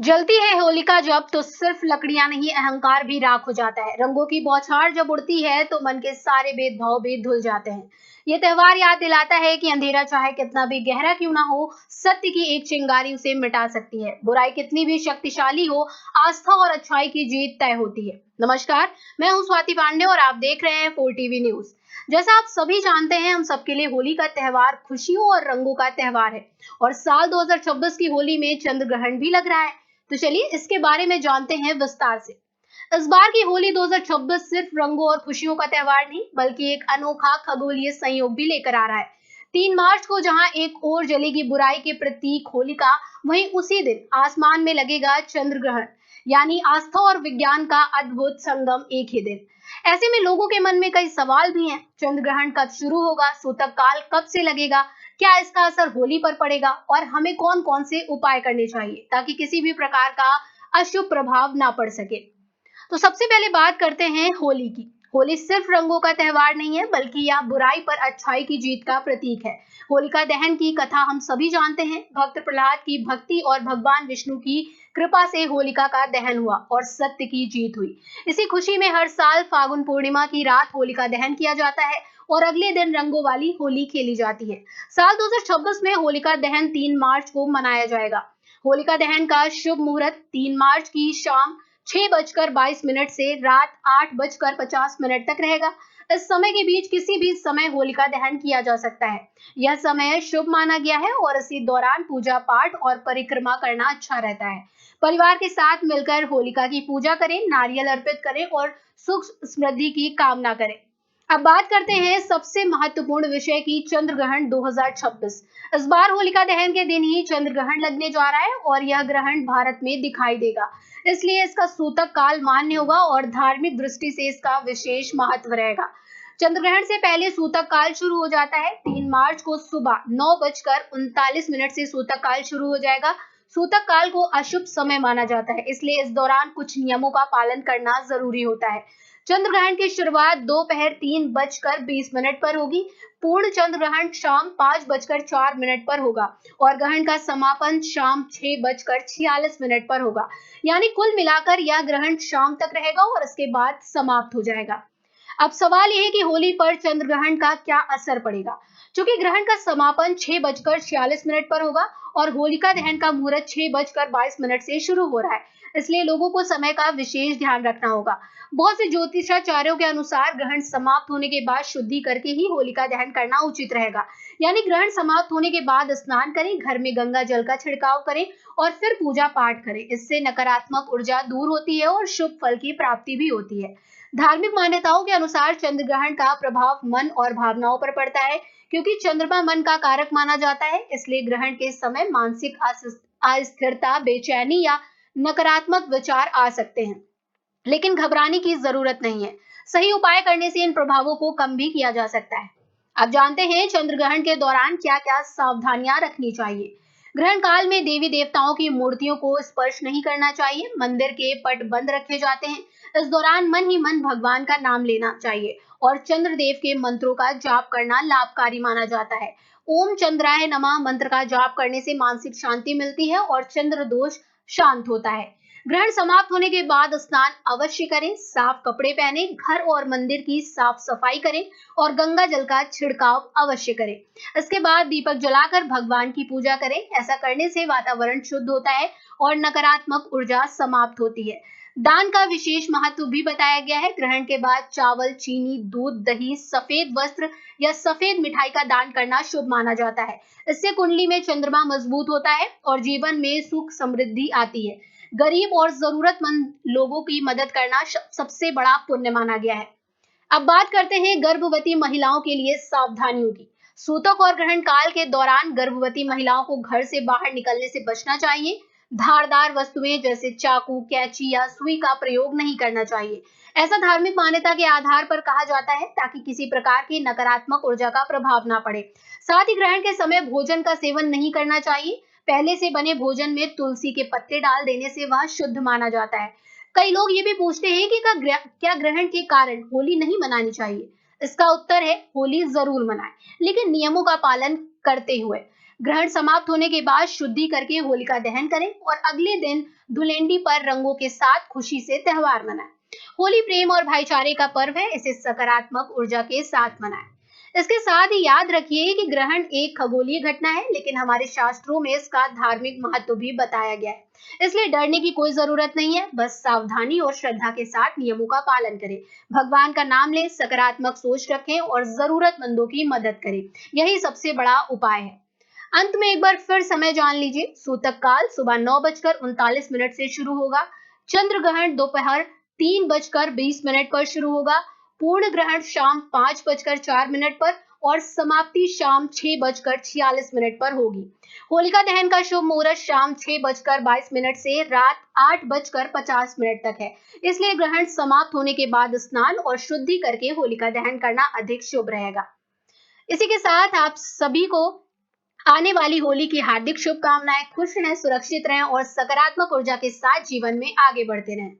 जलती है होलिका जब तो सिर्फ लकड़ियां नहीं अहंकार भी राख हो जाता है। रंगों की बौछार जब उड़ती है तो मन के सारे भेदभाव भी धुल जाते हैं। ये त्योहार याद दिलाता है कि अंधेरा चाहे कितना भी गहरा क्यों ना हो, सत्य की एक चिंगारी उसे मिटा सकती है। बुराई कितनी भी शक्तिशाली हो, आस्था और अच्छाई की जीत तय होती है। नमस्कार, मैं हूँ स्वाति पांडे और आप देख रहे हैं 4 टीवी न्यूज। जैसा आप सभी जानते हैं, हम सबके लिए होली का त्योहार खुशियों और रंगों का त्योहार है। और साल 2026 की होली में चंद्र ग्रहण भी लग रहा है। तो चलिए इसके बारे में जानते हैं विस्तार से। इस बार की होली 2026 सिर्फ रंगों और खुशियों का त्योहार नहीं, बल्कि एक अनोखा खगोलीय संयोग भी लेकर आ रहा है। 3 मार्च को जहां एक ओर जलेगी बुराई के प्रतीक होलिका, वहीं उसी दिन आसमान में लगेगा चंद्र ग्रहण, यानी आस्था और विज्ञान का अद्भुत संगम एक ही दिन। ऐसे में लोगों के मन में कई सवाल भी हैं। चंद्र ग्रहण कब शुरू होगा, सूतक काल कब से लगेगा, क्या इसका असर होली पर पड़ेगा और हमें कौन कौन से उपाय करने चाहिए ताकि किसी भी प्रकार का अशुभ प्रभाव ना पड़ सके। तो सबसे पहले बात करते हैं होली की। होली सिर्फ रंगों का त्योहार नहीं है, बल्कि यह बुराई पर अच्छाई की जीत का प्रतीक है। होलिका दहन की कथा हम सभी जानते हैं। भक्त प्रहलाद की भक्ति और भगवान विष्णु की कृपा से होलिका का दहन हुआ और सत्य की जीत हुई। इसी खुशी में हर साल फागुन पूर्णिमा की रात होलिका दहन किया जाता है और अगले दिन रंगों वाली होली खेली जाती है। साल 2026 में होलिका दहन 3 मार्च को मनाया जाएगा। होलिका दहन का शुभ मुहूर्त 3 मार्च की शाम 6:22 से रात 8:50 तक रहेगा। इस समय के बीच किसी भी समय होलिका दहन किया जा सकता है। यह समय शुभ माना गया है और इसी दौरान पूजा पाठ और परिक्रमा करना अच्छा रहता है। परिवार के साथ मिलकर होलिका की पूजा करें, नारियल अर्पित करें और सुख समृद्धि की कामना करें। अब बात करते हैं सबसे महत्वपूर्ण विषय की, चंद्र ग्रहण 2026। इस बार होलिका दहन के दिन ही चंद्र ग्रहण लगने जा रहा है और यह ग्रहण भारत में दिखाई देगा। इसलिए इसका सूतक काल मान्य होगा और धार्मिक दृष्टि से इसका विशेष महत्व रहेगा। चंद्र ग्रहण से पहले सूतक काल शुरू हो जाता है। 3 मार्च को सुबह 9:39 से सूतक काल शुरू हो जाएगा। सूतक काल को अशुभ समय माना जाता है, इसलिए इस दौरान कुछ नियमों का पालन करना जरूरी होता है। चंद्र ग्रहण की शुरुआत दोपहर 3:20 पर होगी। पूर्ण चंद्र ग्रहण शाम 5:04 पर होगा और ग्रहण का समापन शाम 6:46 पर होगा। यानी कुल मिलाकर यह ग्रहण शाम तक रहेगा और इसके बाद समाप्त हो जाएगा। अब सवाल यह है कि होली पर चंद्र ग्रहण का क्या असर पड़ेगा। चूंकि ग्रहण का समापन 6:46 पर होगा और होलिका दहन का मुहूर्त 6:22 से शुरू हो रहा है, इसलिए लोगों को समय का विशेष ध्यान रखना होगा। बहुत से ज्योतिषाचार्यों के अनुसार ग्रहण समाप्त होने के बाद शुद्धि करके ही होलिका दहन करना उचित रहेगा। यानी ग्रहण समाप्त होने के बाद स्नान करें, घर में गंगा जल का छिड़काव करें और फिर पूजा पाठ करें। इससे नकारात्मक ऊर्जा दूर होती है और शुभ फल की प्राप्ति भी होती है। धार्मिक मान्यताओं के अनुसार चंद्र ग्रहण का प्रभाव मन और भावनाओं पर पड़ता है। क्योंकि चंद्रमा मन का कारक माना जाता है, इसलिए ग्रहण के समय मानसिक अस्थिरता, बेचैनी या नकारात्मक विचार आ सकते हैं, लेकिन घबराने की जरूरत नहीं है। सही उपाय करने से इन प्रभावों को कम भी किया जा सकता है। अब जानते हैं चंद्र ग्रहण के दौरान क्या क्या सावधानियां रखनी चाहिए। ग्रहण काल में देवी देवताओं की मूर्तियों को स्पर्श नहीं करना चाहिए। मंदिर के पट बंद रखे जाते हैं। इस दौरान मन ही मन भगवान का नाम लेना चाहिए और चंद्र देव के मंत्रों का जाप करना लाभकारी माना जाता है। ओम चंद्राय नमः मंत्र का जाप करने से मानसिक शांति मिलती है और चंद्र दोष शांत होता है। ग्रहण समाप्त होने के बाद स्नान अवश्य करें, साफ कपड़े पहने, घर और मंदिर की साफ सफाई करें और गंगा जल का छिड़काव अवश्य करें। इसके बाद दीपक जलाकर भगवान की पूजा करें। ऐसा करने से वातावरण शुद्ध होता है और नकारात्मक ऊर्जा समाप्त होती है। दान का विशेष महत्व भी बताया गया है। ग्रहण के बाद चावल, चीनी, दूध, दही, सफेद वस्त्र या सफेद मिठाई का दान करना शुभ माना जाता है। इससे कुंडली में चंद्रमा मजबूत होता है और जीवन में सुख समृद्धि आती है। गरीब और जरूरतमंद लोगों की मदद करना सबसे बड़ा पुण्य माना गया है। अब बात करते हैं गर्भवती महिलाओं के लिए सावधानियों की। सूतक और ग्रहण काल के दौरान गर्भवती महिलाओं को घर से बाहर निकलने से बचना चाहिए। धारदार वस्तुएं जैसे चाकू, कैंची या सुई का प्रयोग नहीं करना चाहिए। ऐसा धार्मिक मान्यता के आधार पर कहा जाता है ताकि किसी प्रकार की नकारात्मक ऊर्जा का प्रभाव ना पड़े। साथ ही ग्रहण के समय भोजन का सेवन नहीं करना चाहिए। पहले से बने भोजन में तुलसी के पत्ते डाल देने से वह शुद्ध माना जाता है। कई लोग ये भी पूछते हैं कि क्या ग्रहण के कारण होली नहीं मनानी चाहिए। इसका उत्तर है होली जरूर मनाएं, लेकिन नियमों का पालन करते हुए। ग्रहण समाप्त होने के बाद शुद्धि करके होलिका दहन करें और अगले दिन धुलेंडी पर रंगों के साथ खुशी से त्योहार मनाएं। होली प्रेम और भाईचारे का पर्व है, इसे सकारात्मक ऊर्जा के साथ मनाएं। इसके साथ ही याद रखिए कि ग्रहण एक खगोलीय घटना है, लेकिन हमारे शास्त्रों में इसका धार्मिक महत्व भी बताया गया है। इसलिए डरने की कोई जरूरत नहीं है, बस सावधानी और श्रद्धा के साथ नियमों का पालन करें। भगवान का नाम लें, सकारात्मक सोच रखें और जरूरतमंदों की मदद करें। यही सबसे बड़ा उपाय है। अंत में एक बार फिर समय जान लीजिए। सूतक काल सुबह 9:39 से शुरू होगा। चंद्र ग्रहण दोपहर 3:20 पर शुरू होगा। पूर्ण ग्रहण शाम 5:04 पर और समाप्ति शाम 6:46 पर होगी। होलिका दहन का शुभ मुहूर्त शाम 6:22 से रात 8:50 तक है। इसलिए ग्रहण समाप्त होने के बाद स्नान और शुद्धि करके होलिका दहन करना अधिक शुभ रहेगा। इसी के साथ आप सभी को आने वाली होली की हार्दिक शुभकामनाएं। खुश रहें, सुरक्षित रहें और सकारात्मक ऊर्जा के साथ जीवन में आगे बढ़ते रहें।